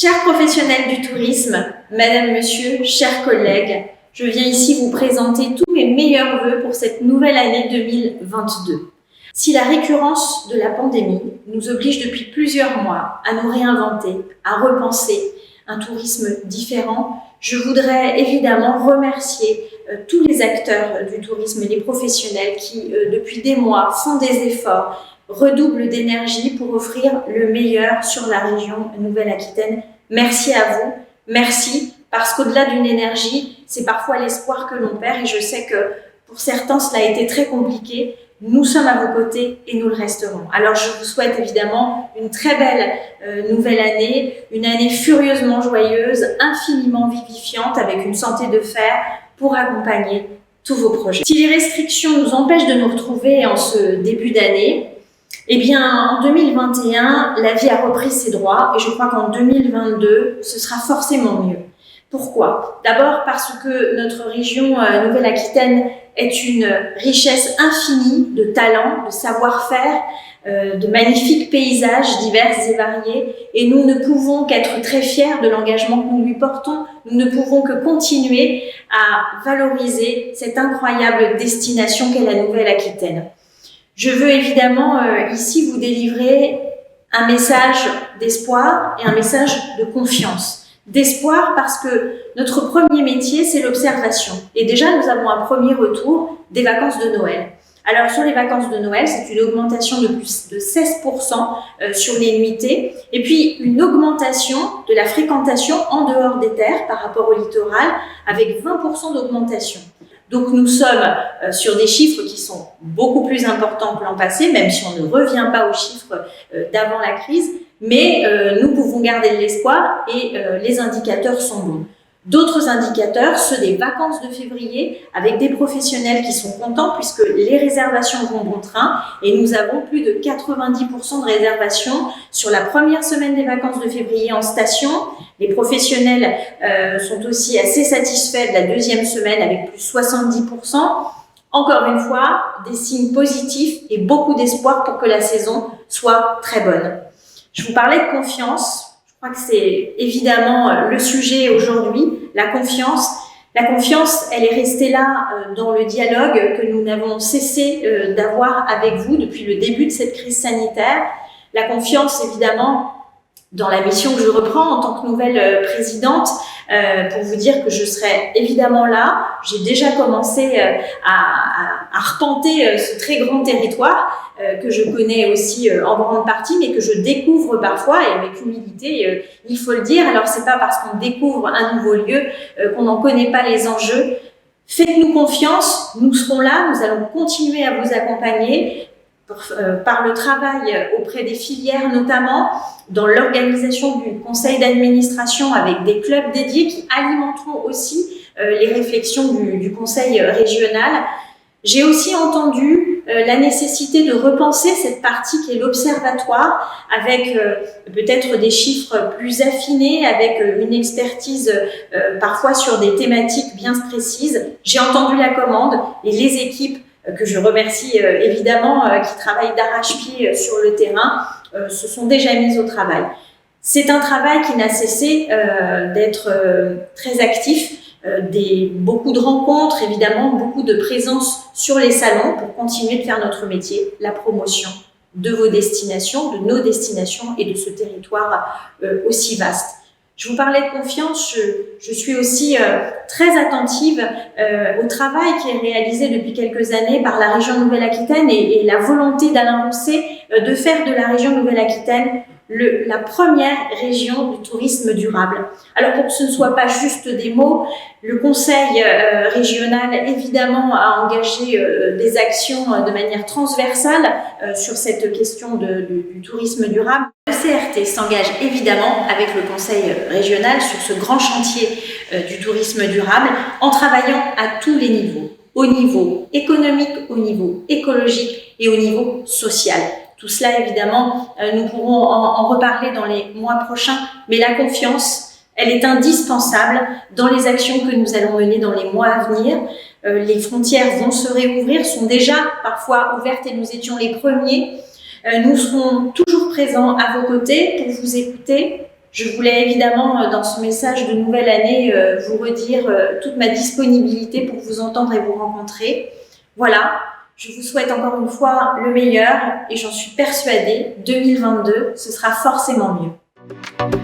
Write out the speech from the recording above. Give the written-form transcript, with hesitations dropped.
Chers professionnels du tourisme, Madame, Monsieur, chers collègues, je viens ici vous présenter tous mes meilleurs vœux pour cette nouvelle année 2022. Si la récurrence de la pandémie nous oblige depuis plusieurs mois à nous réinventer, à repenser un tourisme différent, je voudrais évidemment remercier tous les acteurs du tourisme et les professionnels qui, depuis des mois, font des efforts, redoublent d'énergie pour offrir le meilleur sur la région Nouvelle-Aquitaine. Merci à vous, merci, parce qu'au-delà d'une énergie, c'est parfois l'espoir que l'on perd et je sais que pour certains, cela a été très compliqué. Nous sommes à vos côtés et nous le resterons. Alors je vous souhaite évidemment une très belle nouvelle année, une année furieusement joyeuse, infiniment vivifiante, avec une santé de fer pour accompagner tous vos projets. Si les restrictions nous empêchent de nous retrouver en ce début d'année, eh bien, en 2021, la vie a repris ses droits et je crois qu'en 2022, ce sera forcément mieux. Pourquoi? D'abord parce que notre région Nouvelle-Aquitaine est une richesse infinie de talents, de savoir-faire, de magnifiques paysages divers et variés et nous ne pouvons qu'être très fiers de l'engagement que nous lui portons. Nous ne pouvons que continuer à valoriser cette incroyable destination qu'est la Nouvelle-Aquitaine. Je veux évidemment ici vous délivrer un message d'espoir et un message de confiance. D'espoir parce que notre premier métier, c'est l'observation. Et déjà, nous avons un premier retour des vacances de Noël. Alors, sur les vacances de Noël, c'est une augmentation de plus de 16% sur les nuitées. Et puis, une augmentation de la fréquentation en dehors des terres par rapport au littoral avec 20% d'augmentation. Donc, nous sommes sur des chiffres qui sont beaucoup plus importants que l'an passé, même si on ne revient pas aux chiffres d'avant la crise. Mais nous pouvons garder de l'espoir et les indicateurs sont bons. D'autres indicateurs, ceux des vacances de février, avec des professionnels qui sont contents puisque les réservations vont bon train et nous avons plus de 90% de réservations sur la première semaine des vacances de février en station. Les professionnels sont aussi assez satisfaits de la deuxième semaine avec plus 70%. Encore une fois, des signes positifs et beaucoup d'espoir pour que la saison soit très bonne. Je vous parlais de confiance. Je crois que c'est évidemment le sujet aujourd'hui. La confiance, elle est restée là dans le dialogue que nous n'avons cessé d'avoir avec vous depuis le début de cette crise sanitaire. La confiance, évidemment, dans la mission que je reprends en tant que nouvelle présidente, pour vous dire que je serai évidemment là. J'ai déjà commencé à arpenter ce très grand territoire que je connais aussi en grande partie, mais que je découvre parfois et avec humilité, il faut le dire. Alors c'est pas parce qu'on découvre un nouveau lieu qu'on n'en connaît pas les enjeux. Faites-nous confiance, nous serons là, nous allons continuer à vous accompagner par le travail auprès des filières notamment, dans l'organisation du conseil d'administration avec des clubs dédiés qui alimenteront aussi les réflexions du conseil régional. J'ai aussi entendu la nécessité de repenser cette partie qui est l'observatoire avec peut-être des chiffres plus affinés, avec une expertise parfois sur des thématiques bien précises. J'ai entendu la commande et les équipes que je remercie évidemment, qui travaillent d'arrache-pied sur le terrain, se sont déjà mises au travail. C'est un travail qui n'a cessé d'être très actif, beaucoup de rencontres, évidemment, beaucoup de présence sur les salons pour continuer de faire notre métier, la promotion de vos destinations, de nos destinations et de ce territoire aussi vaste. Je vous parlais de confiance, je suis aussi très attentive au travail qui est réalisé depuis quelques années par la région Nouvelle-Aquitaine et la volonté d'Alain Rousset de faire de la région Nouvelle-Aquitaine la première région du tourisme durable. Alors pour que ce ne soit pas juste des mots, le conseil régional évidemment a engagé des actions de manière transversale sur cette question du tourisme durable. Le CRT s'engage évidemment avec le conseil régional sur ce grand chantier du tourisme durable en travaillant à tous les niveaux, au niveau économique, au niveau écologique et au niveau social. Tout cela, évidemment, nous pourrons en reparler dans les mois prochains, mais la confiance, elle est indispensable dans les actions que nous allons mener dans les mois à venir. Les frontières vont se réouvrir, sont déjà parfois ouvertes et nous étions les premiers. Nous serons toujours présents à vos côtés pour vous écouter, Je voulais évidemment, dans ce message de nouvelle année, vous redire toute ma disponibilité pour vous entendre et vous rencontrer. Voilà, je vous souhaite encore une fois le meilleur et j'en suis persuadée, 2022, ce sera forcément mieux.